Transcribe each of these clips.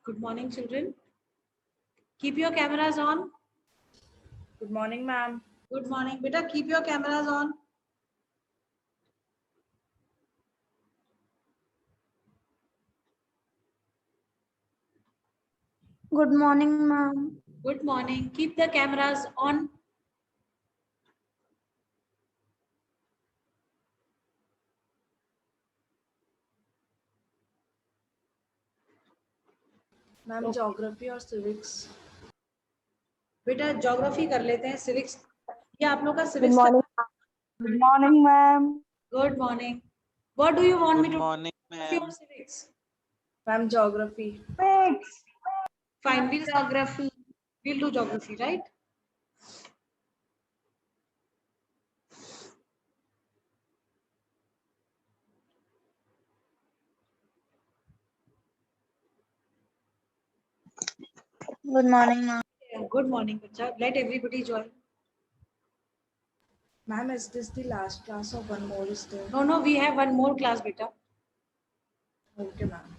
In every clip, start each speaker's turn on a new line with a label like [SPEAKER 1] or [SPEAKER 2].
[SPEAKER 1] Good morning, children. Keep your cameras on.
[SPEAKER 2] Good morning, ma'am.
[SPEAKER 1] Good morning. Beta, keep your cameras on.
[SPEAKER 3] Good morning, ma'am.
[SPEAKER 1] Good morning. Keep the cameras on.
[SPEAKER 2] Ma'am, geography or civics?
[SPEAKER 1] बेटा geography कर लेते हैं, civics. ये आप लोग का
[SPEAKER 3] Good
[SPEAKER 1] civics
[SPEAKER 3] morning. Good morning, ma'am.
[SPEAKER 1] Good morning. What do you want me
[SPEAKER 4] Good
[SPEAKER 1] to
[SPEAKER 4] morning,
[SPEAKER 1] do? Geography
[SPEAKER 4] ma'am.
[SPEAKER 1] or civics?
[SPEAKER 2] Ma'am, geography.
[SPEAKER 3] Thanks.
[SPEAKER 1] Fine. We'll geography. We'll do geography, right?
[SPEAKER 3] Good morning, ma'am.
[SPEAKER 1] Yeah, good morning, bacha. Let everybody join.
[SPEAKER 2] Ma'am, is this the last class or one more is there?
[SPEAKER 1] No, we have one more class, beta.
[SPEAKER 2] Okay, ma'am.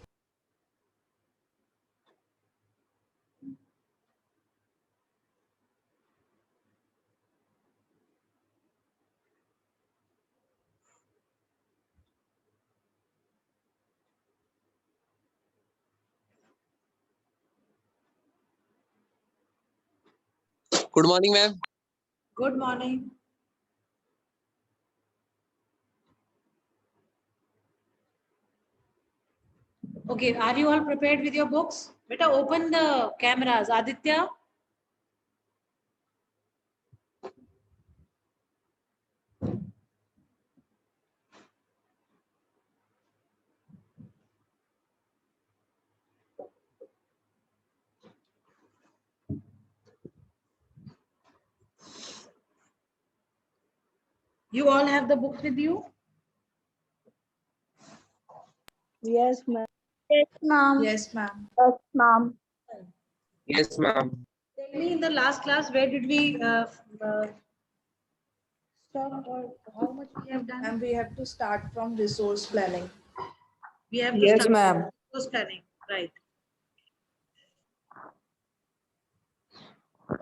[SPEAKER 5] Good morning, ma'am.
[SPEAKER 1] Good morning. Okay, are you all prepared with your books? Beta, open the cameras. Aditya. You all have the books with you?
[SPEAKER 3] Yes, ma'am. Yes, ma'am.
[SPEAKER 2] Yes, ma'am.
[SPEAKER 3] Yes, ma'am.
[SPEAKER 5] Yes, ma'am.
[SPEAKER 1] Tell me, in the last class, where did we stop, or how much we have done?
[SPEAKER 2] And we have to start from resource planning.
[SPEAKER 1] We have to
[SPEAKER 6] Yes,
[SPEAKER 1] start
[SPEAKER 6] ma'am.
[SPEAKER 1] resource planning, right?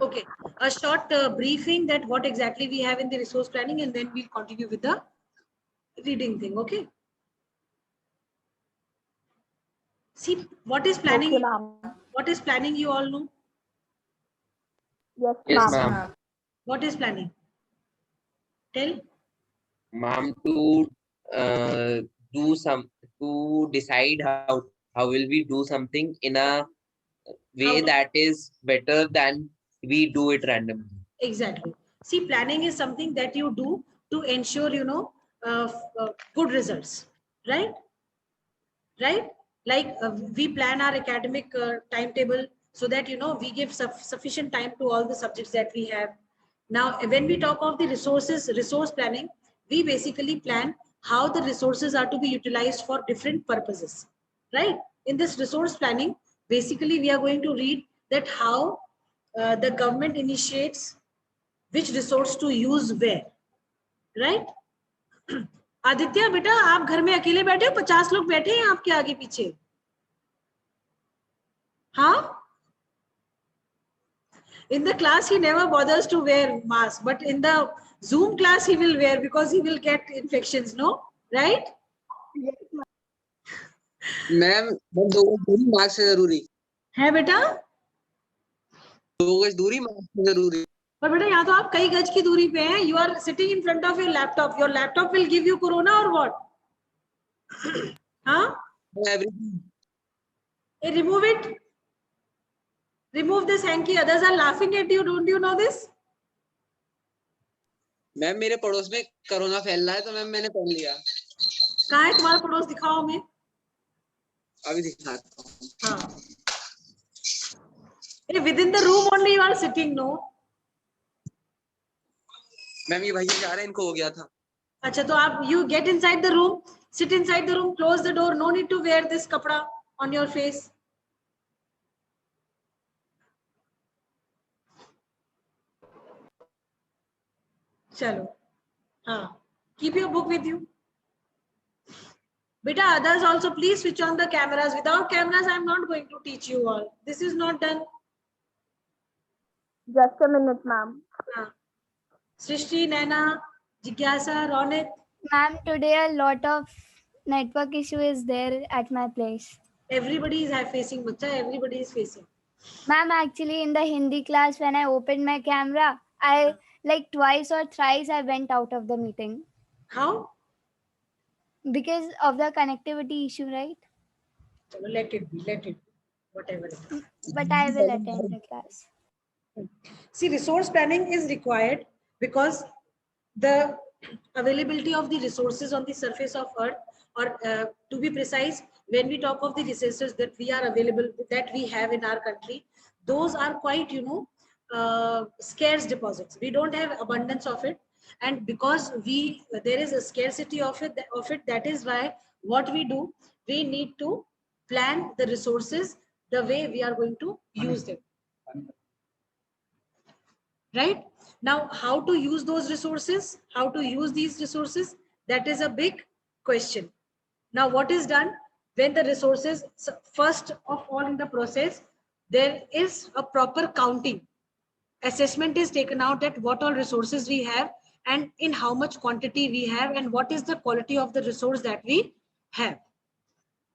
[SPEAKER 1] Okay, a short briefing that what exactly we have in the resource planning, and then we'll continue with the reading thing. Okay. See, what is planning?
[SPEAKER 3] Okay, ma'am.
[SPEAKER 1] What is planning? You all know.
[SPEAKER 3] Yes,
[SPEAKER 5] Yes,
[SPEAKER 3] ma'am.
[SPEAKER 5] ma'am.
[SPEAKER 1] What is planning? Tell.
[SPEAKER 5] Ma'am, to do some to decide how will we do something in a way
[SPEAKER 1] How-
[SPEAKER 5] that is better than we do it randomly.
[SPEAKER 1] Exactly. See, planning is something that you do to ensure, good results, right? Right? Like we plan our academic timetable so that, we give sufficient time to all the subjects that we have. Now, when we talk of the resource planning, we basically plan how the resources are to be utilized for different purposes, right? In this resource planning, basically, we are going to read that how the government initiates which resource to use where, right? Aditya बेटा, आप घर में अकेले बैठे हो? 50 लोग बैठे हैं आपके आगे पीछे. हाँ? In the class, he never bothers to wear mask, but in the Zoom class, he will wear because he will get infections, no? Right?
[SPEAKER 5] Ma'am, दो गज दूरी मास्क से जरूरी.
[SPEAKER 1] है बेटा?
[SPEAKER 5] 2 गज दूरी मास्क से जरूरी.
[SPEAKER 1] पर बेटा यहाँ तो आप कई गज की दूरी पे हैं. You are sitting in front of your laptop. Your laptop will give you corona or what? हाँ?
[SPEAKER 5] Everything.
[SPEAKER 1] Hey, remove it. Remove this hanky. Others are laughing at you. Don't you know this?
[SPEAKER 5] Ma'am, मेरे पड़ोस में corona फैल रहा है तो ma'am मैंने पहन लिया.
[SPEAKER 1] कहाँ है तुम्हारा पड़ोस? दिखाओ हमें.
[SPEAKER 5] अभी दिखाता हूँ.
[SPEAKER 1] हाँ. Hey, within the room only you are sitting, no?
[SPEAKER 5] Ma'am, ये भैया जा रहे हैं, इनको हो गया था.
[SPEAKER 1] अच्छा, तो आप you get inside the room, sit inside the room, close the door. No need to wear this kapda on your face. चलो. हाँ. Keep your book with you. Beta, others also please switch on the cameras. Without cameras, I am not going to teach you all. This is not done.
[SPEAKER 3] Just a minute, ma'am.
[SPEAKER 1] Srishti, Naina, Jigyasa, Ronik.
[SPEAKER 4] Ma'am, today a lot of network issue is there at my place.
[SPEAKER 1] Everybody is facing, bacha. Everybody is facing.
[SPEAKER 4] Ma'am, actually in the Hindi class, when I opened my camera, I like twice or thrice I went out of the meeting
[SPEAKER 1] How?
[SPEAKER 4] because of the connectivity issue, right?
[SPEAKER 1] Chalo, let it be. Let it be. Whatever it is.
[SPEAKER 4] But I will attend the class.
[SPEAKER 1] See, resource planning is required because the availability of the resources on the surface of Earth, or to be precise, when we talk of the resources that we are available, that we have in our country, those are quite, scarce deposits. We don't have abundance of it, and because there is a scarcity of it, that is why what we do, we need to plan the resources the way we are going to use them. Right? Now, how to use those resources, how to use these resources, that is a big question. Now, what is done when the resources, first of all in the process, there is a proper counting. Assessment is taken out at what all resources we have and in how much quantity we have and what is the quality of the resource that we have.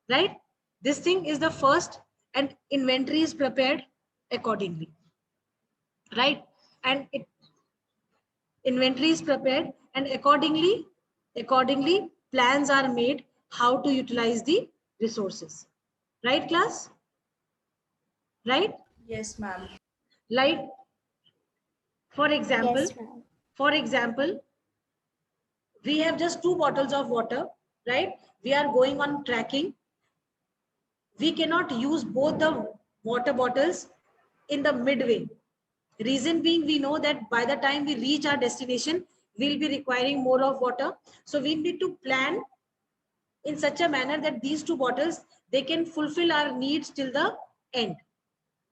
[SPEAKER 1] Right? This thing is the first, and inventory is prepared accordingly. Right? And inventory is prepared, and accordingly plans are made how to utilize the resources. Right, class? Right?
[SPEAKER 2] Yes, ma'am.
[SPEAKER 1] Like, for example,
[SPEAKER 4] Yes, ma'am.
[SPEAKER 1] We have just 2 bottles of water, right? We are going on trekking. We cannot use both the water bottles in the midway. Reason being, we know that by the time we reach our destination, we'll be requiring more of water. So we need to plan in such a manner that these 2 bottles, they can fulfill our needs till the end.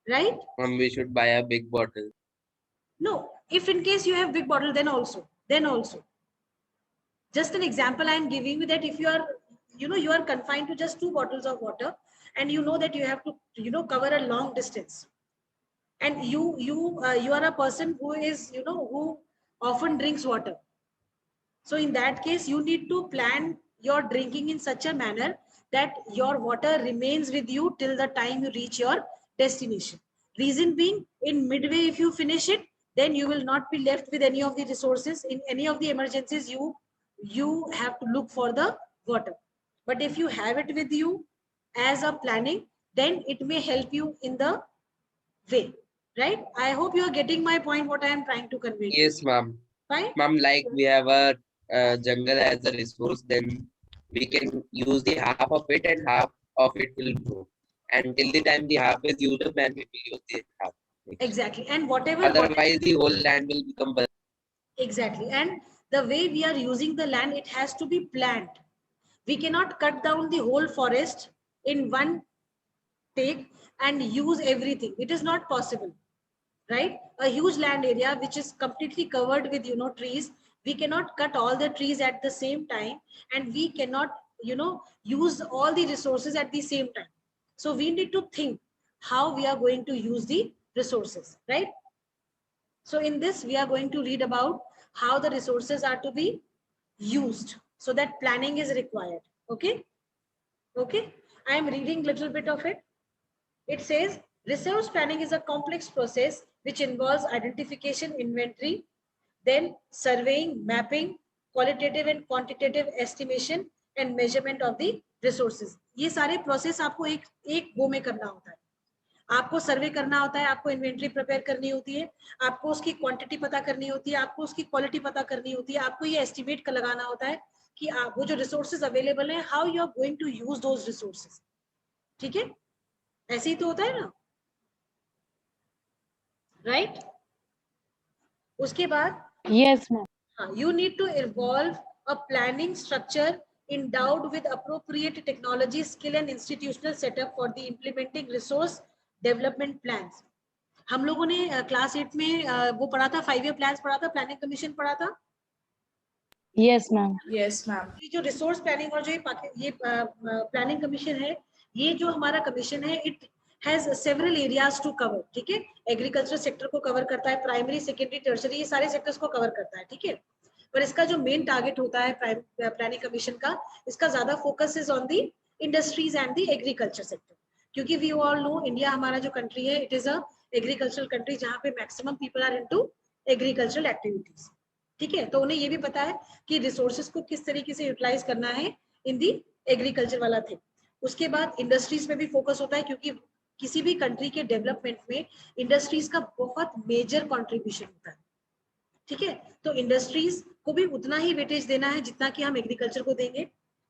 [SPEAKER 1] Right?
[SPEAKER 5] We should buy a big bottle.
[SPEAKER 1] No, if in case you have big bottle, then also. Just an example I am giving you, that if you are, you are confined to just 2 bottles of water, and you know that you have to, cover a long distance. And you are a person who is, who often drinks water. So in that case, you need to plan your drinking in such a manner that your water remains with you till the time you reach your destination. Reason being, in midway, if you finish it, then you will not be left with any of the resources. In any of the emergencies, you have to look for the water. But if you have it with you as a planning, then it may help you in the way. Right? I hope you are getting my point, what I am trying to convey.
[SPEAKER 5] Yes, ma'am.
[SPEAKER 1] Fine?
[SPEAKER 5] Ma'am, like we have a jungle as a resource, then we can use the half of it and half of it will grow. And till the time the half is used up, then we will use the half.
[SPEAKER 1] Exactly. And whatever.
[SPEAKER 5] Otherwise, the whole land will become.
[SPEAKER 1] Exactly. And the way we are using the land, it has to be planned. We cannot cut down the whole forest in one take and use everything. It is not possible. Right? A huge land area which is completely covered with, trees, we cannot cut all the trees at the same time, and we cannot, use all the resources at the same time. So we need to think how we are going to use the resources, right? So in this, we are going to read about how the resources are to be used, so that planning is required. Okay. I am reading little bit of it. It says, resource planning is a complex process which involves identification, inventory, then surveying, mapping, qualitative and quantitative estimation and measurement of the resources. ये सारे process आपको एक गो में करना होता है. आपको सर्वे करना होता है, आपको इन्वेंट्री प्रिपेयर करनी होती है, आपको उसकी क्वांटिटी पता करनी होती है, आपको उसकी क्वालिटी पता करनी होती है, आपको ये एस्टिमेट लगाना होता है कि आप वो जो रिसोर्सेज अवेलेबल हैं, how you are going to use those resources. ठीक है, ऐसे ही तो होता है ना, राइट? उसके बाद
[SPEAKER 6] Yes, ma'am.
[SPEAKER 1] you need to evolve a planning structure endowed with appropriate technology, skill and institutional setup for the implementing resource development plans. हम लोगों ने क्लास 8 में वो पढ़ा था, 5 ईयर प्लान्स पढ़ा था, प्लानिंग कमीशन पढ़ा था.
[SPEAKER 3] Yes, ma'am.
[SPEAKER 2] Yes, ma'am.
[SPEAKER 1] ये जो रिसोर्स प्लानिंग और जो ये प्लानिंग कमीशन है, ये जो हमारा कमीशन है, it has several areas to cover. ठीक है, एग्रीकल्चर सेक्टर को कवर करता है, प्राइमरी सेकेंडरी टर्शरी, ये सारे सेक्टर्स को कवर करता है. ठीक है, पर इसका जो मेन टारगेट होता है प्लानिंग कमीशन का, इसका ज्यादा focus is on the industries and the agriculture sector. क्योंकि वी ऑल नो इंडिया हमारा जो कंट्री है, it is a agricultural country जहाँ पे maximum people are into agricultural activities. ठीक है, तो उन्हें ये भी पता है कि रिसोर्सेज को किस तरीके से यूटिलाइज करना है इन दी एग्रीकल्चर वाला थिंग. उसके बाद इंडस्ट्रीज में भी फोकस होता है, क्योंकि किसी भी कंट्री के डेवलपमेंट में इंडस्ट्रीज का बहुत मेजर कंट्रीब्यूशन होता है. ठीक है, तो इंडस्ट्रीज को भी उतना ही वेटेज देना है जितना कि हम एग्रीकल्चर को देंगे.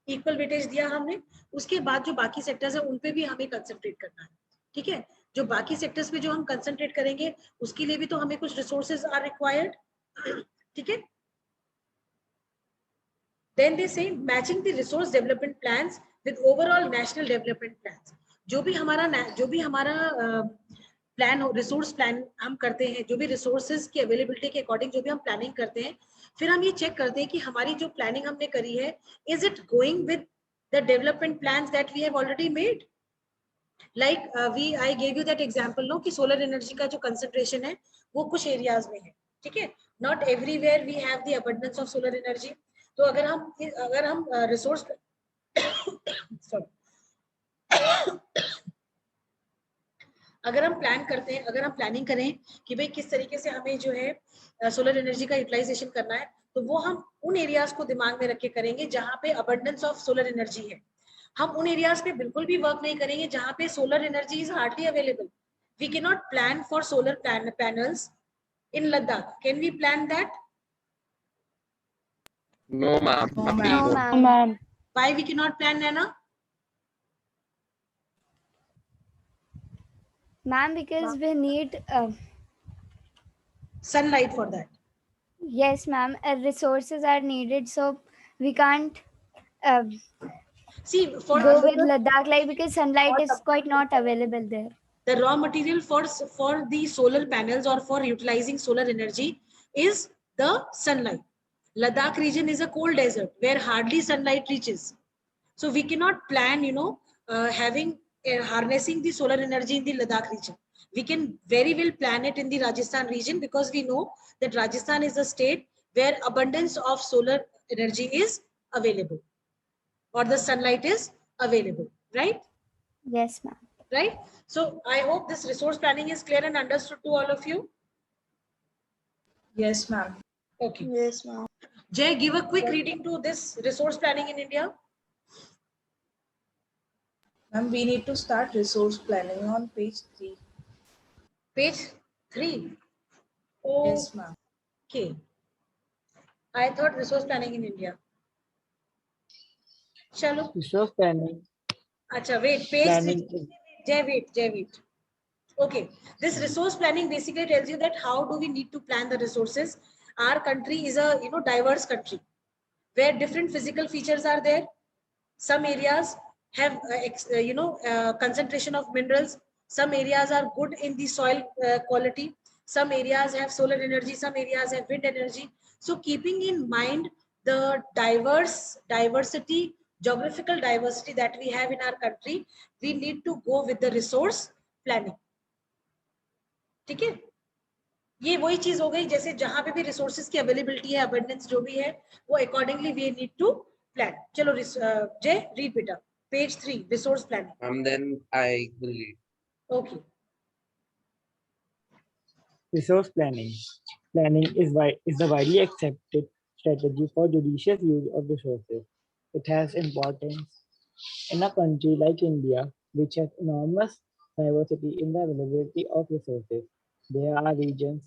[SPEAKER 1] इक्वल वेटेज दिया हमने. उसके बाद जो बाकी सेक्टर्स है उन पे भी हमें कंसंट्रेट करना है. ठीक है, जो बाकी सेक्टर्स पे जो हम कंसंट्रेट करेंगे उसके लिए भी तो हमें कुछ रिसोर्सेज आर रिक्वायर्ड. ठीक है, then they say matching the resource development plans with overall national development plans. जो भी हमारा प्लान हो, रिसोर्स प्लान हम करते हैं, जो भी रिसोर्सेज की अवेलेबिलिटी के अकॉर्डिंग जो भी हम प्लानिंग करते हैं, फिर हम ये चेक करते हैं कि हमारी जो प्लानिंग हमने करी है, is it going with the development plans that we have already made. Like I gave you that example no, कि सोलर एनर्जी का जो कंसंट्रेशन है वो कुछ एरियाज में है. ठीक है, not everywhere we have the abundance of solar energy. तो अगर हम रिसोर्स सॉरी अगर हम प्लान करते हैं, अगर हम प्लानिंग करें कि भाई किस तरीके से हमें जो है सोलर एनर्जी का यूटिलाइजेशन करना है, तो वो हम उन एरियाज को दिमाग में रख के करेंगे जहां पे अबंडेंस ऑफ सोलर एनर्जी है. हम उन एरियाज पे बिल्कुल भी वर्क नहीं करेंगे जहां पे solar energy is hardly available. We can not plan for solar panels in Ladakh. Can we plan that?
[SPEAKER 5] No, ma'am.
[SPEAKER 2] No,
[SPEAKER 5] We
[SPEAKER 2] ma'am.
[SPEAKER 4] No,
[SPEAKER 5] won't.
[SPEAKER 4] ma'am.
[SPEAKER 1] Why we cannot plan, Nana?
[SPEAKER 4] Ma'am, because we need,
[SPEAKER 1] Sunlight for that.
[SPEAKER 4] yes, ma'am, resources are needed, so we can't uh,
[SPEAKER 1] See, for
[SPEAKER 4] go with Ladakh, like, because sunlight is quite not available there.
[SPEAKER 1] the raw material for the solar panels or for utilizing solar energy is the sunlight. Ladakh region is a cold desert where hardly sunlight reaches. So we cannot plan, having harnessing the solar energy in the Ladakh region. We can very well plan it in the Rajasthan region, because we know that Rajasthan is a state where abundance of solar energy is available, or the sunlight is available, right?
[SPEAKER 4] Yes, ma'am.
[SPEAKER 1] Right? So I hope this resource planning is clear and understood to all of you.
[SPEAKER 2] Yes, ma'am.
[SPEAKER 1] Okay.
[SPEAKER 3] Yes, ma'am.
[SPEAKER 1] Jay, give a quick reading to this resource planning in India.
[SPEAKER 2] Ma'am, we need to start resource planning on page 3.
[SPEAKER 1] Page 3.
[SPEAKER 2] Yes, ma'am.
[SPEAKER 1] Okay. I thought resource planning in India. Chalo.
[SPEAKER 6] Resource planning.
[SPEAKER 1] Acha, wait. Page
[SPEAKER 6] Planning
[SPEAKER 1] 3. Jay, wait. Okay. This resource planning basically tells you that how do we need to plan the resources. Our country is a diverse country where different physical features are there. Some areas have concentration of minerals. Some areas are good in the soil quality. Some areas have solar energy. Some areas have wind energy. So keeping in mind the geographical diversity that we have in our country, we need to go with the resource planning. ठीक है, ये वही चीज हो गई, जैसे जहां पे भी रिसोर्सेज की अवेलेबिलिटी है, अबंडेंस जो भी है, वो accordingly we need to plan. चलो जय, रीड बेटा page 3 resource planning.
[SPEAKER 5] Then I will read.
[SPEAKER 1] Okay.
[SPEAKER 6] Resource planning. Planning is the widely accepted strategy for judicious use of resources. It has importance in a country like India, which has enormous diversity in the availability of resources. There are regions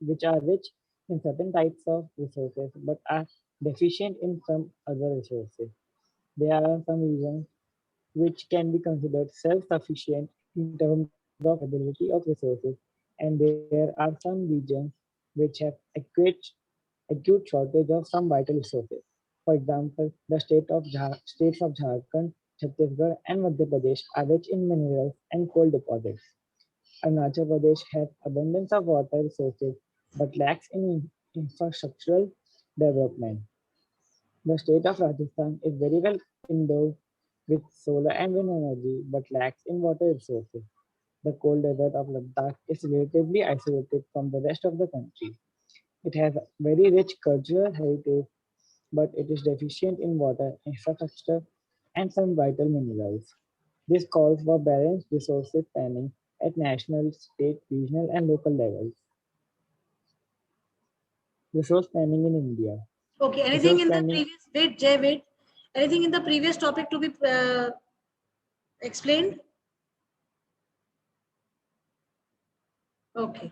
[SPEAKER 6] which are rich in certain types of resources but are deficient in some other resources. There are some regions which can be considered self-sufficient in terms of availability of resources, and there are some regions which have acute shortage of some vital resources. For example, the states of Jharkhand, Chhattisgarh, and Madhya Pradesh are rich in minerals and coal deposits. Arunachal Pradesh has abundance of water resources but lacks in infrastructural development. The state of Rajasthan is very well endowed with solar and wind energy but lacks in water resources. The cold desert of Ladakh is relatively isolated from the rest of the country. It has very rich cultural heritage, but it is deficient in water, infrastructure, and some vital minerals. This calls for balanced resources planning at national, state, regional, and local levels. Resource planning in India.
[SPEAKER 1] Okay, anything
[SPEAKER 6] Resource
[SPEAKER 1] in the
[SPEAKER 6] planning.
[SPEAKER 1] previous, wait, Jay, wait. Anything in the previous topic to be explained? Okay,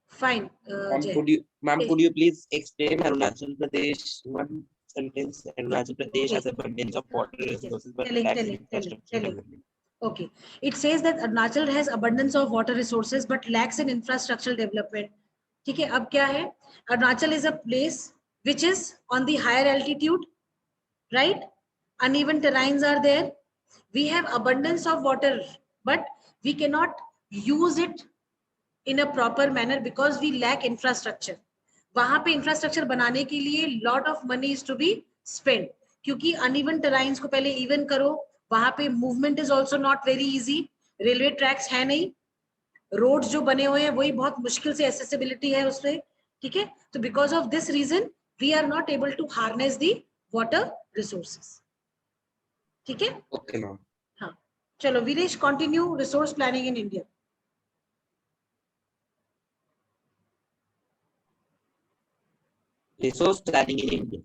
[SPEAKER 1] fine, Jay.
[SPEAKER 5] Ma'am,
[SPEAKER 1] Yes.
[SPEAKER 5] could you please explain Arunachal Pradesh one sentence? Arunachal Pradesh has
[SPEAKER 1] Okay.
[SPEAKER 5] abundance of water
[SPEAKER 1] Yes,
[SPEAKER 5] resources but
[SPEAKER 1] telling,
[SPEAKER 5] lacks in
[SPEAKER 1] telling, telling,
[SPEAKER 5] infrastructure
[SPEAKER 1] telling.
[SPEAKER 5] development.
[SPEAKER 1] Okay. It says that Arunachal has abundance of water resources but lacks in infrastructural development. ठीक है, अब क्या है? Arunachal is a place which is on the higher altitude, right? Uneven terrains are there. We have abundance of water, but we cannot use it in a proper manner because we lack infrastructure. वहां पे infrastructure बनाने के लिए lot of money is to be spend, क्योंकि uneven terrains को पहले even करो, वहां पे movement is also not very easy, railway tracks है नहीं, रोड्स जो बने हुए हैं वही बहुत मुश्किल से एसेसिबिलिटी है उसपे, ठीक है? तो because of this reason we are not able to harness the water resources, ठीक है?
[SPEAKER 5] Okay, ma'am.
[SPEAKER 1] हाँ, चलो Viresh, continue resource planning in India.
[SPEAKER 5] Resource planning in India.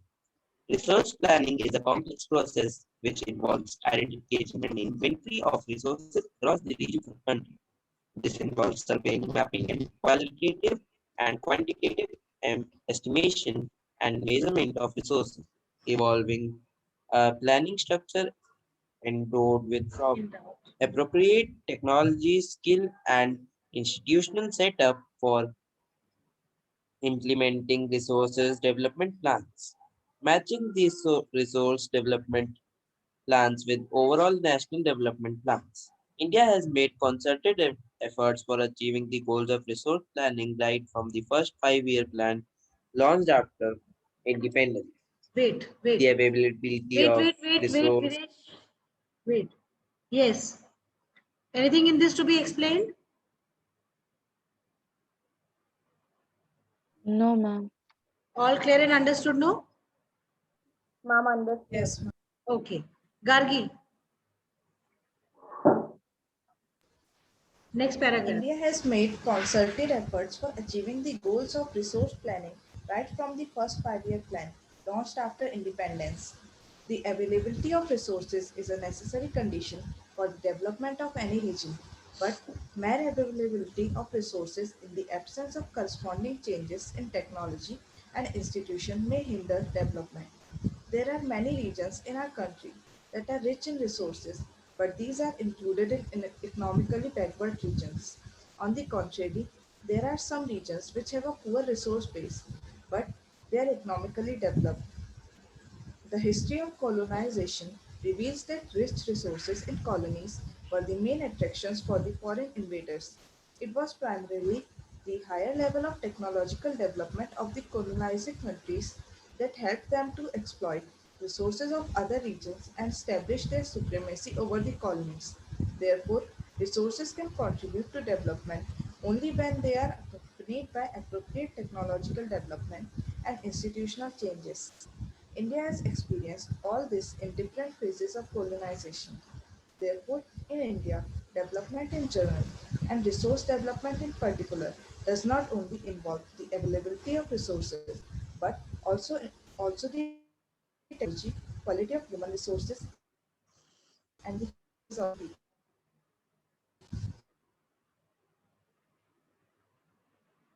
[SPEAKER 5] Resource planning is a complex process which involves identification and inventory of resources across the region of the country. This involves surveying, mapping, and qualitative and quantitative estimation and measurement of resources, evolving a planning structure endowed with appropriate technology, skill, and institutional setup for implementing resources development plans. Matching these resource development plans with overall national development plans. India has made concerted efforts for achieving the goals of resource planning right from the first 5-year plan launched after independence.
[SPEAKER 1] Wait,
[SPEAKER 5] The
[SPEAKER 1] wait,
[SPEAKER 5] availability
[SPEAKER 1] wait,
[SPEAKER 5] of
[SPEAKER 1] wait, wait, wait,
[SPEAKER 5] resource.
[SPEAKER 1] Viresh. Wait. Yes. Anything in this to be explained?
[SPEAKER 3] No, ma'am.
[SPEAKER 1] All clear and understood, no?
[SPEAKER 3] Ma'am, understood.
[SPEAKER 2] Yes, ma'am.
[SPEAKER 1] Okay. Gargi. Next paragraph.
[SPEAKER 2] India has made concerted efforts for achieving the goals of resource planning right from the first 5-year plan launched after independence. The availability of resources is a necessary condition for the development of any region, but mere availability of resources in the absence of corresponding changes in technology and institution may hinder development. There are many regions in our country that are rich in resources, but these are included in economically backward regions. On the contrary, there are some regions which have a poor resource base, but they are economically developed. The history of colonization reveals that rich resources in colonies were the main attractions for the foreign invaders. It was primarily the higher level of technological development of the colonizing countries that helped them to exploit resources of other regions and establish their supremacy over the colonies. Therefore, resources can contribute to development only when they are accompanied by appropriate technological development and institutional changes. India has experienced all this in different phases of colonization. Therefore, in India, development in general and resource development in particular does not only involve the availability of resources, but also the technology, quality of human resources, and the of people.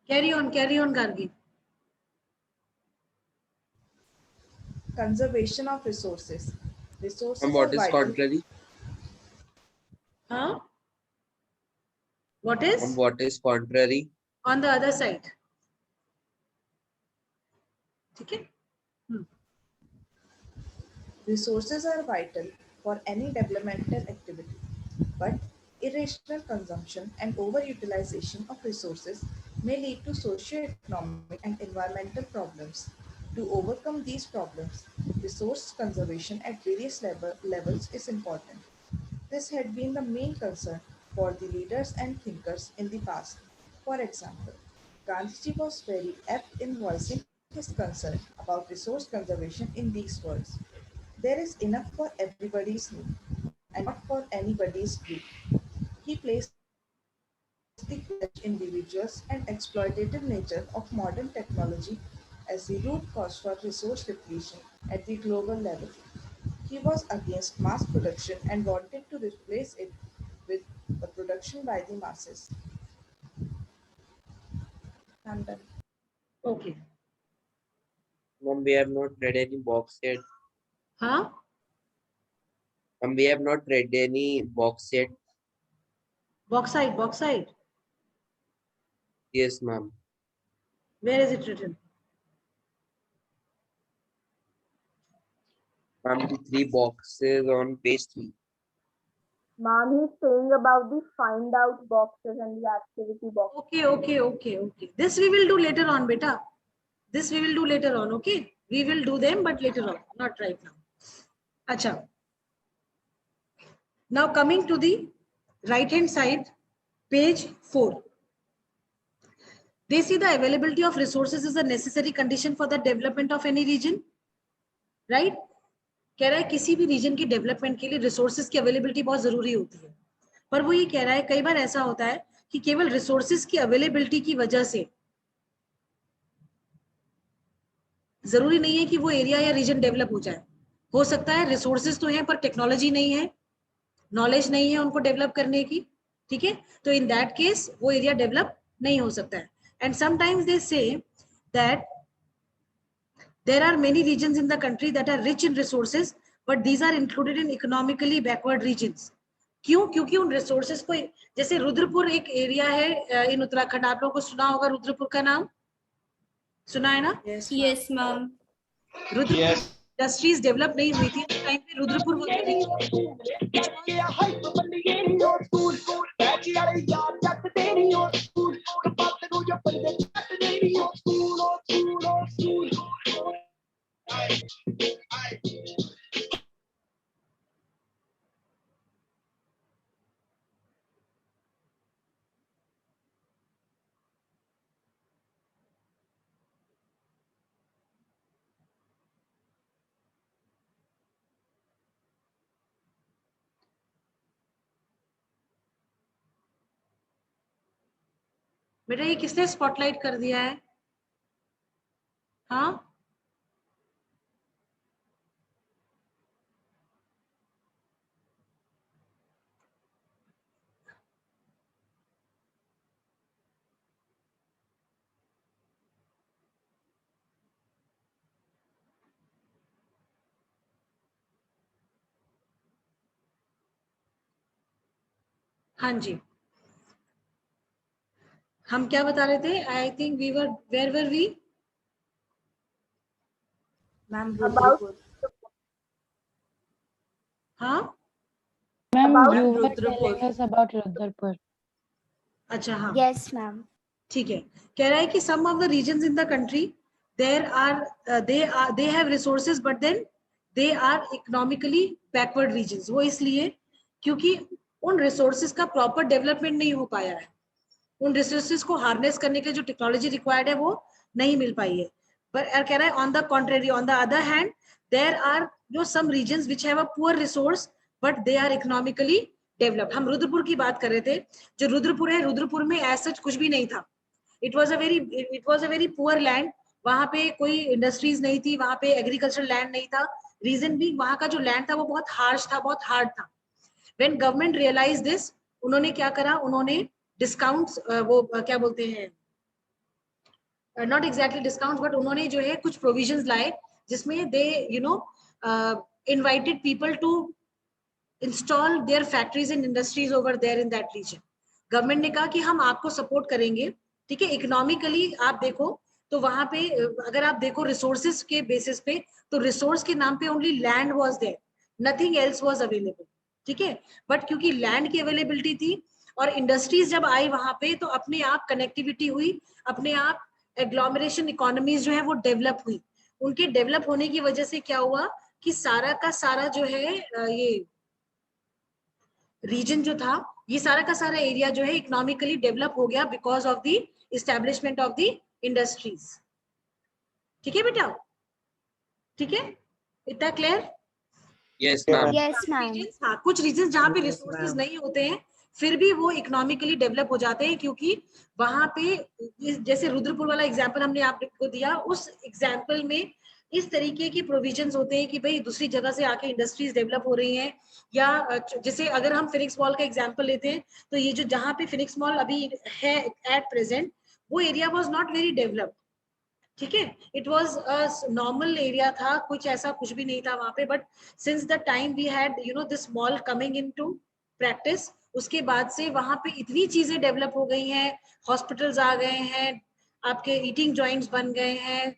[SPEAKER 1] Carry on, Gargi.
[SPEAKER 2] Conservation of resources.
[SPEAKER 5] And
[SPEAKER 2] Resources are
[SPEAKER 5] what is
[SPEAKER 2] vital.
[SPEAKER 5] contrary?
[SPEAKER 1] Huh? What
[SPEAKER 5] And
[SPEAKER 1] is?
[SPEAKER 5] what is contrary?
[SPEAKER 1] On the other side. Okay.
[SPEAKER 2] Resources are vital for any developmental activity, but irrational consumption and overutilization of resources may lead to socio-economic and environmental problems. To overcome these problems, resource conservation at various levels is important. This had been the main concern for the leaders and thinkers in the past. For example, Gandhiji was very apt in voicing his concern about resource conservation in these words: there is enough for everybody's need and not for anybody's greed. He placed the individuals and exploitative nature of modern technology as the root cause for resource depletion at the global level. He was against mass production and wanted to replace it with the production by the masses. I'm done.
[SPEAKER 1] Okay.
[SPEAKER 5] Mom, we have not read any box yet.
[SPEAKER 1] Huh?
[SPEAKER 5] Mom, we have not read any box yet.
[SPEAKER 1] Bauxite, bauxite.
[SPEAKER 5] Yes, ma'am.
[SPEAKER 1] Where is it written?
[SPEAKER 5] Ma'am, the 3 boxes on page 3.
[SPEAKER 3] Ma'am, he's saying about the find out boxes and the activity box.
[SPEAKER 1] Okay. This we will do later on, beta. This we will do later on, okay? We will do them, but later on, not right now. Acha. Now coming to the right hand side, page 4. They see the availability of resources is a necessary condition for the development of any region, right? कह रहा है किसी भी reason की development के लिए resources की availability बहुत जरूरी होती है, पर वो ये कह रहा है कई बार ऐसा होता है कि केवल रिसोर्सेज की अवेलेबिलिटी की वजह से जरूरी नहीं है कि वो एरिया या रीजन डेवलप हो जाए. हो सकता है रिसोर्सेज तो हैं पर टेक्नोलॉजी नहीं है, नॉलेज नहीं है उनको डेवलप करने की, ठीक है? तो इन दैट केस वो एरिया डेवलप नहीं हो सकता है. And sometimes they say that there are many regions in the country that are rich in resources, but these are included in economically backward regions. क्यों? क्योंकि उन रिसोर्सेज को, जैसे रुद्रपुर एक एरिया है इन उत्तराखंड, आप लोगों को सुना होगा रुद्रपुर का नाम, सुना है ना?
[SPEAKER 2] Yes, ma'am.
[SPEAKER 1] Rudrapur industries develop नहीं हुई थी उस टाइम पे. रुद्रपुर बेटा ये किसने स्पॉटलाइट कर दिया है? हाँ, हाँ जी. हम क्या बता रहे थे? I think we were, where were we?
[SPEAKER 2] Ma'am,
[SPEAKER 3] About
[SPEAKER 2] Rudrapur.
[SPEAKER 1] हाँ,
[SPEAKER 3] Ma'am,
[SPEAKER 2] Ma'am,
[SPEAKER 3] you were
[SPEAKER 2] Rudrapur.
[SPEAKER 3] telling us about Rudrapur.
[SPEAKER 1] अच्छा हाँ,
[SPEAKER 4] Yes, ma'am.
[SPEAKER 1] ठीक है. कह रहा है कि some of the regions in the country there are they have resources but then they are economically backward regions. वो इसलिए क्योंकि उन resources का proper development नहीं हो पाया है, उन resources को harness करने के जो technology required है वो नहीं मिल पाई है. पर कह रहा है on the contrary, on the other hand there are some regions which have a poor resource but they are economically developed. हम रुद्रपुर की बात कर रहे थे. जो रुद्रपुर है, रुद्रपुर में as such कुछ भी नहीं था. It was a very poor land. वहां पे कोई इंडस्ट्रीज नहीं थी, वहां पे एग्रीकल्चर लैंड नहीं था. रीजन भी वहां का जो लैंड था वो बहुत हार्श था, बहुत हार्ड था. व्हेन गवर्नमेंट रियलाइज दिस, उन्होंने क्या करा, उन्होंने डिस्काउंट्स, वो क्या बोलते हैं, नॉट एग्जैक्टली डिस्काउंट्स, बट उन्होंने जो है कुछ प्रोविजंस लाए जिसमें they invited people to install their factories and industries over there in that region. Government ने कहा कि हम आपको सपोर्ट करेंगे, ठीक है? इकोनॉमिकली आप देखो तो वहां पे अगर आप देखो रिसोर्सेज के बेसिस पे, तो रिसोर्स के नाम पे only land was there, nothing else was available, ठीक है? बट क्योंकि लैंड की अवेलेबिलिटी थी और इंडस्ट्रीज जब आई वहां पे, तो अपने आप कनेक्टिविटी हुई, अपने आप एग्लोमरेशन इकोनॉमीज जो है वो डेवलप हुई. उनके डेवलप होने की वजह से क्या हुआ कि सारा का सारा जो है ये रीजन जो था, ये सारा का सारा एरिया जो है इकोनॉमिकली डेवलप हो गया because of the establishment of the industries. ठीक है बेटा, ठीक है, इतना clear?
[SPEAKER 5] Yes, ma'am.
[SPEAKER 4] Yes, ma'am.
[SPEAKER 1] हाँ, कुछ रीजन जहाँ पे
[SPEAKER 6] Yes,
[SPEAKER 1] रिसोर्सेज
[SPEAKER 6] ma'am.
[SPEAKER 1] नहीं होते हैं फिर भी वो इकोनॉमिकली डेवलप हो जाते हैं, क्योंकि वहां पे जैसे रुद्रपुर वाला एग्जांपल हमने आपको दिया, उस एग्जांपल में इस तरीके की प्रोविजंस होते हैं कि भाई दूसरी जगह से आके इंडस्ट्रीज डेवलप हो रही हैं, या जैसे अगर हम फिनिक्स मॉल का एग्जांपल लेते हैं तो ये जो जहाँ पे फिनिक्स मॉल अभी है एट प्रेजेंट, वो area was not very developed. ठीक है, it was a normal area था, कुछ ऐसा कुछ भी नहीं था वहां पे, but since the time we had this mall coming into practice, उसके बाद से वहां पे इतनी चीजें डेवलप हो गई हैं, हॉस्पिटल्स आ गए हैं, आपके ईटिंग जॉइंट्स बन गए हैं,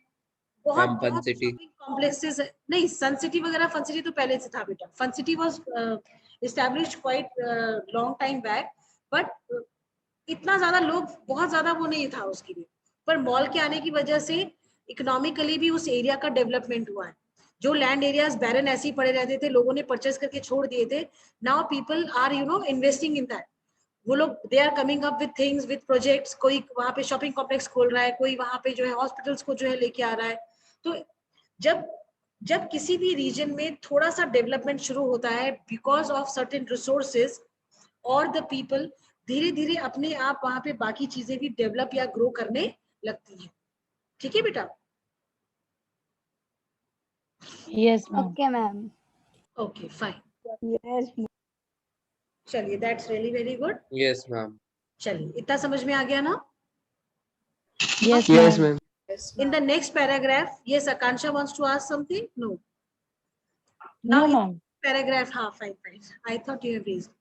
[SPEAKER 1] बहुत
[SPEAKER 5] Ma'am, Fun
[SPEAKER 1] बहुत
[SPEAKER 5] City.
[SPEAKER 1] Shopping complexes. नहीं, सन सिटी वगैरह, फन सिटी तो पहले से था बेटा, fun city was established quite long time back, but इतना ज्यादा लोग, बहुत ज्यादा वो नहीं था उसके लिए, पर मॉल के आने की वजह से इकोनॉमिकली भी उस एरिया का डेवलपमेंट हुआ है। जो लैंड एरियाज बैरन ऐसे ही पड़े रहते थे, लोगों ने परचेस करके छोड़ दिए थे, now people are investing in that. वो लोग they are coming up with things, with projects, कोई वहां पे शॉपिंग कॉम्प्लेक्स खोल रहा है, कोई वहां पे जो है हॉस्पिटल्स को जो है लेके आ रहा है। तो जब जब किसी भी रीजन में थोड़ा सा डेवलपमेंट शुरू होता है बिकॉज ऑफ सर्टेन रिसोर्सेज और द पीपल, धीरे धीरे अपने आप वहां पे बाकी चीजें भी डेवलप या ग्रो करने लगती हैं। ठीक है बेटा?
[SPEAKER 7] Yes, ma'am.
[SPEAKER 4] Okay, ma'am.
[SPEAKER 1] Okay fine,
[SPEAKER 7] Yes, ma'am.
[SPEAKER 1] चलिए, that's really very good.
[SPEAKER 5] Yes, ma'am.
[SPEAKER 1] चलिए, इतना समझ में आ गया ना?
[SPEAKER 7] Yes,
[SPEAKER 5] Yes,
[SPEAKER 7] ma'am.
[SPEAKER 5] ma'am.
[SPEAKER 2] Yes,
[SPEAKER 1] In the
[SPEAKER 2] ma'am.
[SPEAKER 1] next paragraph, yes, Akansha wants to ask something. No,
[SPEAKER 7] No,
[SPEAKER 1] now in
[SPEAKER 7] ma'am.
[SPEAKER 1] paragraph, हाँ, fine, fine, I thought you have raised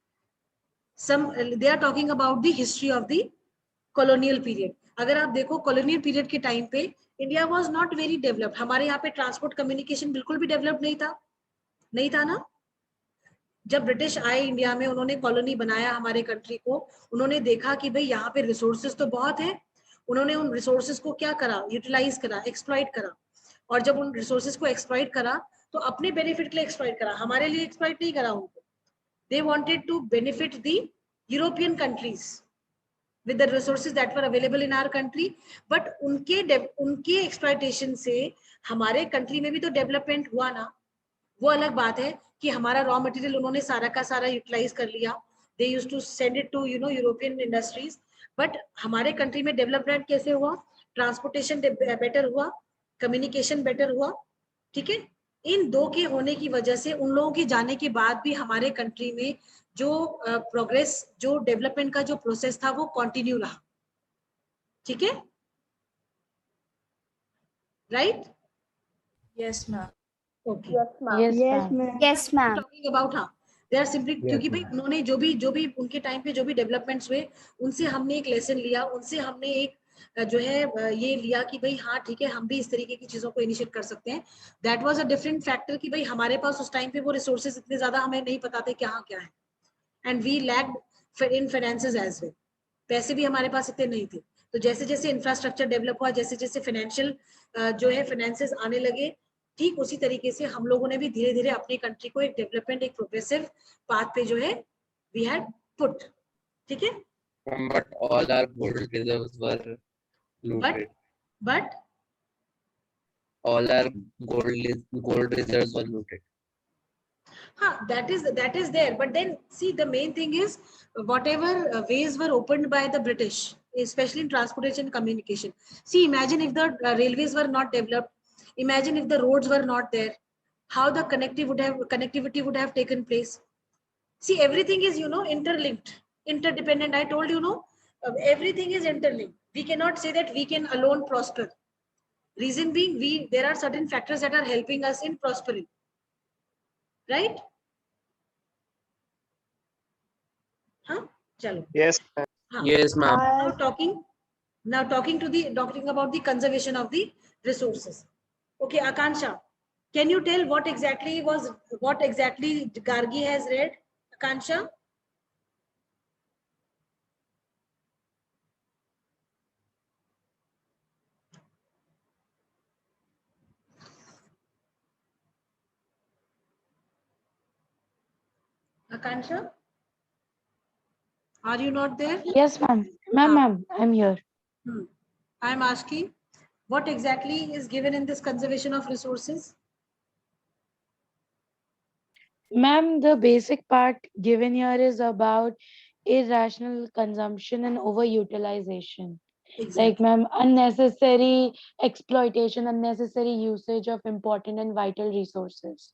[SPEAKER 1] some, they are talking about the history of the colonial period। अगर आप देखो colonial period के time पे India was not very developed, हमारे यहाँ पे transport communication बिल्कुल भी डेवलप नहीं था, नहीं था ना। जब ब्रिटिश आए इंडिया में, उन्होंने कॉलोनी बनाया हमारे कंट्री को, उन्होंने देखा कि भाई यहाँ पे रिसोर्सेज तो बहुत है, उन्होंने उन रिसोर्सेज को क्या करा, यूटिलाइज करा, एक्सप्लॉइट करा, और जब उन रिसोर्सेज को एक्सप्लॉइट करा तो अपने बेनिफिट के लिए एक्सप्लॉइट करा, हमारे लिए एक्सप्लॉइट नहीं करा उनको। They wanted to benefit the European countries with the resources that were available in our country, but उनके एक्सप्लॉइटेशन से हमारे कंट्री में भी तो डेवलपमेंट हुआ ना। वो अलग बात है कि हमारा रॉ मटेरियल उन्होंने सारा का सारा यूटिलाइज कर लिया, they use to send it to European industries, but हमारे कंट्री में डेवलपमेंट कैसे हुआ, ट्रांसपोर्टेशन बेटर हुआ, कम्युनिकेशन बेटर हुआ। ठीक है, इन दो के होने की वजह से, उन लोगों के जाने के बाद भी हमारे कंट्री में जो प्रोग्रेस, जो डेवलपमेंट का जो प्रोसेस था वो कंटिन्यू रहा। ठीक है, right?
[SPEAKER 2] Yes, ma'am.
[SPEAKER 1] Okay,
[SPEAKER 3] Yes, ma'am.
[SPEAKER 7] Yes,
[SPEAKER 3] Yes,
[SPEAKER 7] ma'am.
[SPEAKER 3] ma'am.
[SPEAKER 4] Yes, ma'am.
[SPEAKER 1] Talking about, हाँ, दे आर सिंपली,
[SPEAKER 5] Yes,
[SPEAKER 1] क्योंकि भाई
[SPEAKER 5] ma'am.
[SPEAKER 1] उन्होंने जो भी उनके टाइम पे जो भी डेवलपमेंट्स हुए, उनसे हमने एक लेसन लिया, उनसे हमने एक जो है ये लिया कि भाई हाँ ठीक है, हम भी इस तरीके की चीजों को इनिशिएट कर सकते हैं। That was a different factor कि भाई हमारे पास उस टाइम पे वो रिसोर्सेज इतने ज्यादा हमें नहीं पता थे क्या क्या है, and we lacked in finances as well, पैसे भी हमारे पास इतने नहीं थे। तो जैसे जैसे इंफ्रास्ट्रक्चर डेवलप हुआ, जैसे जैसे फाइनेंशियल जो है फाइनेंसेस आने लगे, ठीक उसी तरीके से हम लोगों ने भी धीरे धीरे अपनी कंट्री को एक डेवलपमेंट, एक प्रोग्रेसिव पाथ पे जो है वी हैड पुट। ठीक है,
[SPEAKER 5] But all our gold reserves were looted.
[SPEAKER 1] But
[SPEAKER 5] All our gold reserves were looted.
[SPEAKER 1] हाँ, that is there, but then see, the main thing is whatever ways were opened by the British, especially in transportation and communication. See, imagine if the railways were not developed, imagine if the roads were not there, how the connectivity would have taken place. See, everything is interlinked, interdependent. I told everything is interlinked. We cannot say that we can alone prosper. Reason being, there are certain factors that are helping us in prospering, right? Huh? Chalo.
[SPEAKER 6] Yes.
[SPEAKER 1] Huh.
[SPEAKER 5] Yes, ma'am.
[SPEAKER 1] Now talking about the conservation of the resources. Okay, Akansha, can you tell what exactly Gargi has read? Akansha? Akansha, are you not there?
[SPEAKER 7] Yes, ma'am. Ma'am, I'm here.
[SPEAKER 1] I'm asking, what exactly is given in this conservation of resources?
[SPEAKER 7] Ma'am, the basic part given here is about irrational consumption and overutilization. Like,
[SPEAKER 1] Exactly.
[SPEAKER 7] ma'am, unnecessary exploitation, unnecessary usage of important and vital resources.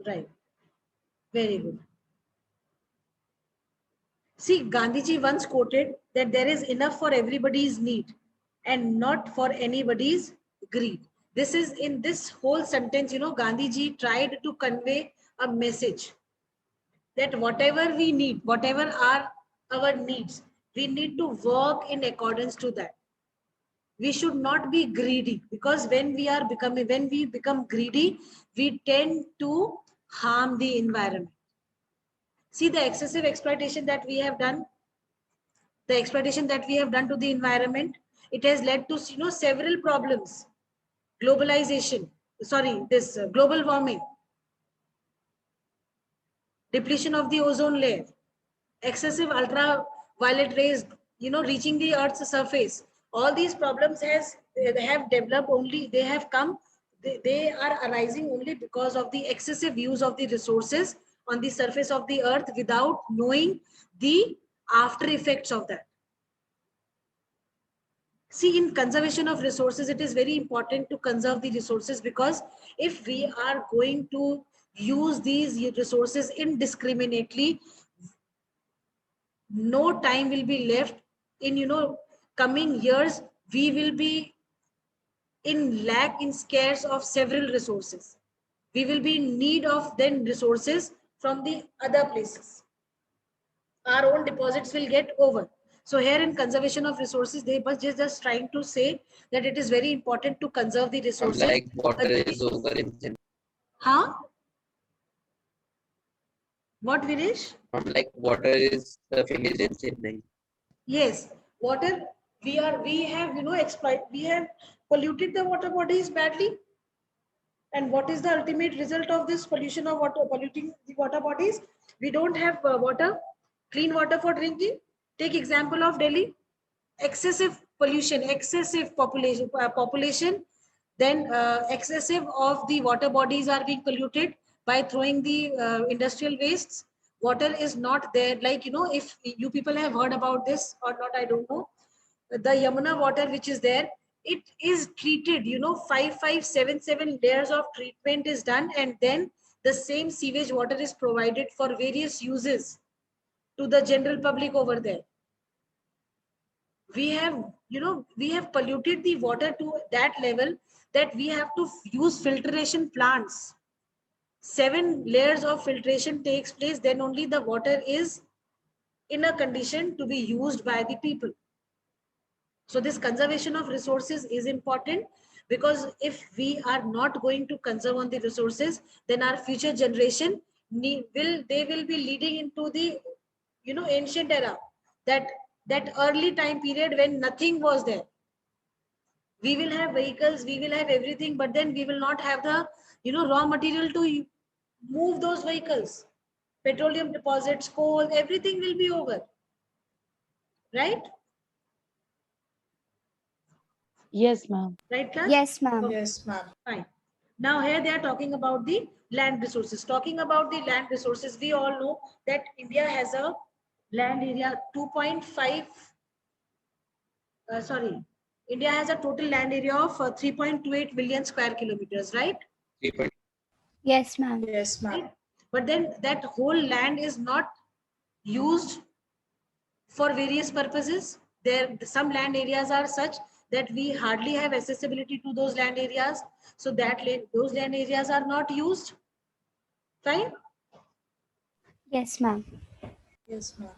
[SPEAKER 1] Right. Very good. See, Gandhiji once quoted that there is enough for everybody's need and not for anybody's greed. This is in this whole sentence, Gandhiji tried to convey a message that whatever we need, whatever are our needs, we need to work in accordance to that. We should not be greedy, because when we become greedy, we tend to harm the environment. See the excessive exploitation that we have done, the exploitation that we have done to the environment, it has led to several problems. Globalization, this global warming, depletion of the ozone layer, excessive ultraviolet rays, reaching the Earth's surface. All these problems have developed only, they are arising only because of the excessive use of the resources on the surface of the Earth without knowing the after effects of that. See, in conservation of resources, it is very important to conserve the resources, because if we are going to use these resources indiscriminately, no time will be left in coming years. We will be in lack, in scarce of several resources. We will be in need of then resources from the other places. Our own deposits will get over. So here in conservation of resources, they were just trying to say that it is very important to conserve the resources.
[SPEAKER 5] Like water is over in Chennai.
[SPEAKER 1] Huh? What, Vinesh?
[SPEAKER 5] Like water is finished in Chennai.
[SPEAKER 1] Yes, water, we have we have polluted the water bodies badly. And what is the ultimate result of this pollution of water, polluting the water bodies? We don't have water, clean water for drinking. Take example of Delhi, excessive pollution, excessive population, then excessive of the water bodies are being polluted by throwing the industrial wastes. Water is not there. Like, if you people have heard about this or not, I don't know. The Yamuna water which is there, it is treated, 5,577 layers of treatment is done, and then the same sewage water is provided for various uses to the general public over there. We have polluted the water to that level that we have to use filtration plants. 7 layers of filtration takes place, then only the water is in a condition to be used by the people. So this conservation of resources is important, because if we are not going to conserve on the resources, then our future generation will be leading into the ancient era, that early time period when nothing was there. We will have vehicles, we will have everything, but then we will not have the raw material to move those vehicles. Petroleum deposits, coal, everything will be over, right?
[SPEAKER 7] Yes, ma'am.
[SPEAKER 1] Right, class?
[SPEAKER 4] Yes, ma'am.
[SPEAKER 2] Yes, ma'am.
[SPEAKER 1] Fine. Now here they are talking about the land resources. Talking about the land resources, we all know that India has a land area 2.5, India has a total land area of 3.28 million square kilometers, right?
[SPEAKER 5] 3.2.
[SPEAKER 4] Yes, ma'am.
[SPEAKER 2] Yes, ma'am.
[SPEAKER 1] Right? But then that whole land is not used for various purposes. Some land areas are such that we hardly have accessibility to those land areas. So those land areas are not used. Fine?
[SPEAKER 4] Yes, ma'am.
[SPEAKER 2] Yes, ma'am.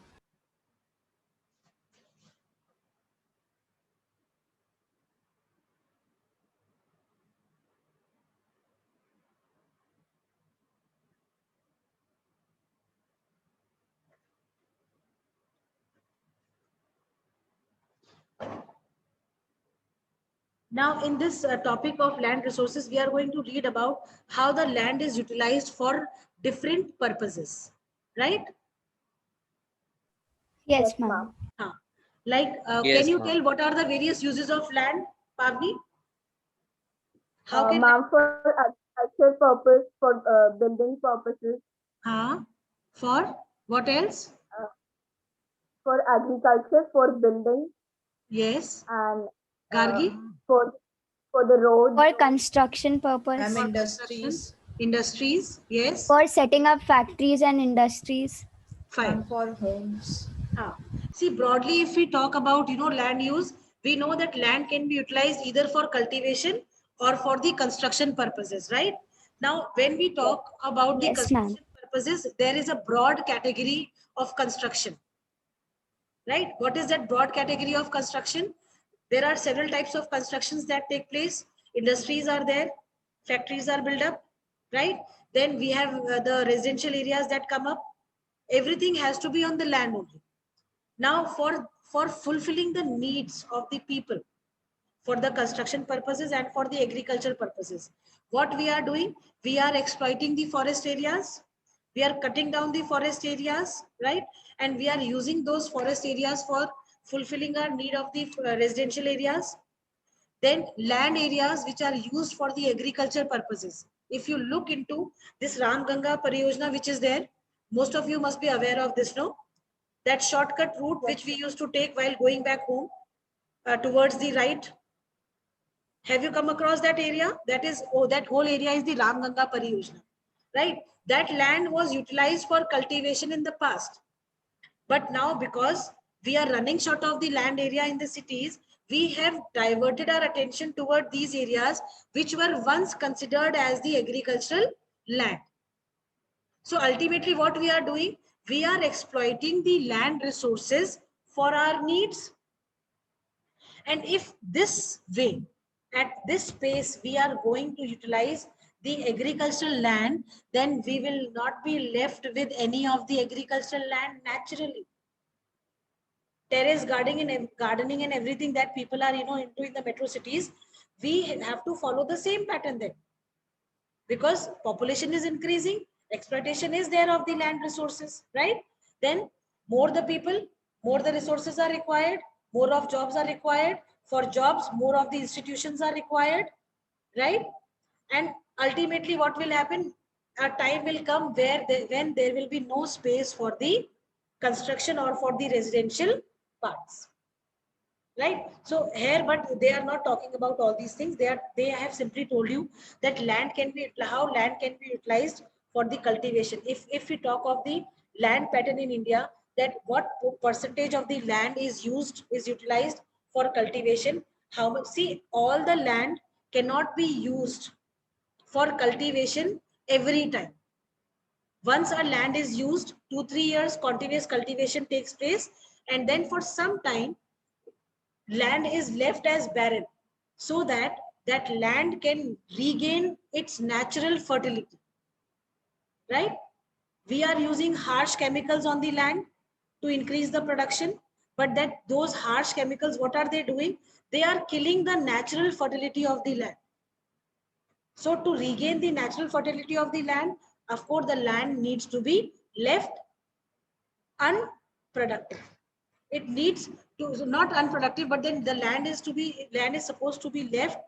[SPEAKER 1] Now, in this topic of land resources, we are going to read about how the land is utilized for different purposes. right?
[SPEAKER 4] Yes,
[SPEAKER 3] Yes,
[SPEAKER 4] ma'am.
[SPEAKER 3] ma'am.
[SPEAKER 1] Like,
[SPEAKER 5] Yes,
[SPEAKER 1] can you
[SPEAKER 5] ma'am.
[SPEAKER 1] tell what are the various uses of land, Pavni? How can
[SPEAKER 3] Ma'am, for agriculture purpose, for building purposes,
[SPEAKER 1] for what else?
[SPEAKER 3] uh, for agriculture, for building,
[SPEAKER 1] Yes,
[SPEAKER 3] and
[SPEAKER 1] Gargi?
[SPEAKER 3] for the roads,
[SPEAKER 4] For construction purpose.
[SPEAKER 2] Ma'am,
[SPEAKER 1] For
[SPEAKER 2] industries.
[SPEAKER 1] Industries, yes,
[SPEAKER 4] For setting up factories and industries.
[SPEAKER 1] fine.
[SPEAKER 2] Ma'am, for homes.
[SPEAKER 1] See, broadly, if we talk about, land use, we know that land can be utilized either for cultivation or for the construction purposes, right? Now, when we talk about the
[SPEAKER 4] Yes, ma'am.
[SPEAKER 1] construction purposes, there is a broad category of construction, right? What is that broad category of construction? There are several types of constructions that take place. Industries are there, factories are built up, right? Then we have the residential areas that come up. Everything has to be on the land only. Now, for fulfilling the needs of the people, for the construction purposes and for the agricultural purposes, what we are doing, we are exploiting the forest areas, we are cutting down the forest areas, right? And we are using those forest areas for fulfilling our need of the residential areas. Then land areas which are used for the agriculture purposes. If you look into this Ram Ganga Pariyojana which is there, most of you must be aware of this, no? That shortcut route which we used to take while going back home towards the right. Have you come across that area? That is, that whole area is the Ram Ganga Pariyojana, right? That land was utilized for cultivation in the past. But now, because we are running short of the land area in the cities, we have diverted our attention toward these areas which were once considered as the agricultural land. So ultimately what we are doing, we are exploiting the land resources for our needs. And if this way, at this pace, we are going to utilize the agricultural land, then we will not be left with any of the agricultural land naturally. Terrace gardening and everything that people are, into in the metro cities, we have to follow the same pattern then. Because population is increasing, exploitation is there of the land resources, right? Then more the people, more the resources are required, more of jobs are required. For jobs, more of the institutions are required, right? And ultimately what will happen, a time will come where when there will be no space for the construction or for the residential parts, right? So here, but they are not talking about all these things. They have simply told you that land can be, how land can be utilized for the cultivation. If we talk of the land pattern in India, that what percentage of the land is utilized for cultivation, how much? See, all the land cannot be used for cultivation every time. Once our land is used, 2-3 years continuous cultivation takes place, and then for some time land is left as barren, so that that land can regain its natural fertility, right? We are using harsh chemicals on the land to increase the production, but that those harsh chemicals, what are they doing? They are killing the natural fertility of the land. So to regain the natural fertility of the land, of course the land needs to be left unproductive. It needs to, so not unproductive, but then the land is supposed to be left,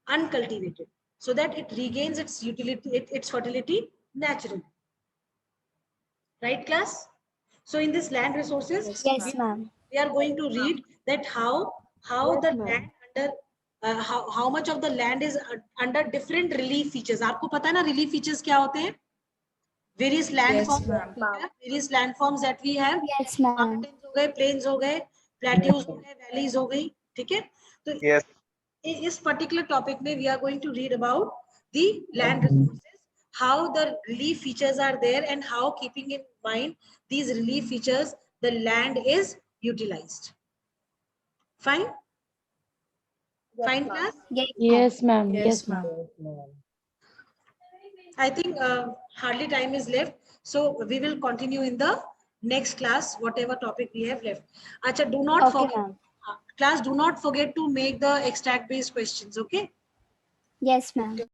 [SPEAKER 1] uncultivated, so that it regains its utility, its fertility naturally. Right, class? So in this land resources,
[SPEAKER 4] Yes, ma'am.
[SPEAKER 1] we are going to read that how
[SPEAKER 3] Yes,
[SPEAKER 1] the
[SPEAKER 3] ma'am.
[SPEAKER 1] land under how much of the land is under different relief features. आपको पता है ना relief features क्या होते हैं? Various
[SPEAKER 2] Yes, ma'am.
[SPEAKER 1] various landforms that we have.
[SPEAKER 4] Yes, ma'am.
[SPEAKER 1] Mountains हो गए, plains हो गए, plateaus हो गए, valleys हो गई, ठीक है? तो
[SPEAKER 8] Yes.
[SPEAKER 1] इस particular topic में we are going to read about the land resources, how the relief features are there, and how, keeping in mind these relief features, the land is utilized. Fine?
[SPEAKER 3] Yes,
[SPEAKER 1] Fine,
[SPEAKER 3] ma'am.
[SPEAKER 1] class?
[SPEAKER 7] Yes, ma'am.
[SPEAKER 2] Yes,
[SPEAKER 7] Yes, ma'am.
[SPEAKER 2] ma'am.
[SPEAKER 1] I think hardly time is left, so we will continue in the next class, whatever topic we have left. Acha, do not
[SPEAKER 4] Okay,
[SPEAKER 1] forget,
[SPEAKER 4] ma'am.
[SPEAKER 1] class, do not forget to make the extract based questions, okay?
[SPEAKER 4] Yes, ma'am.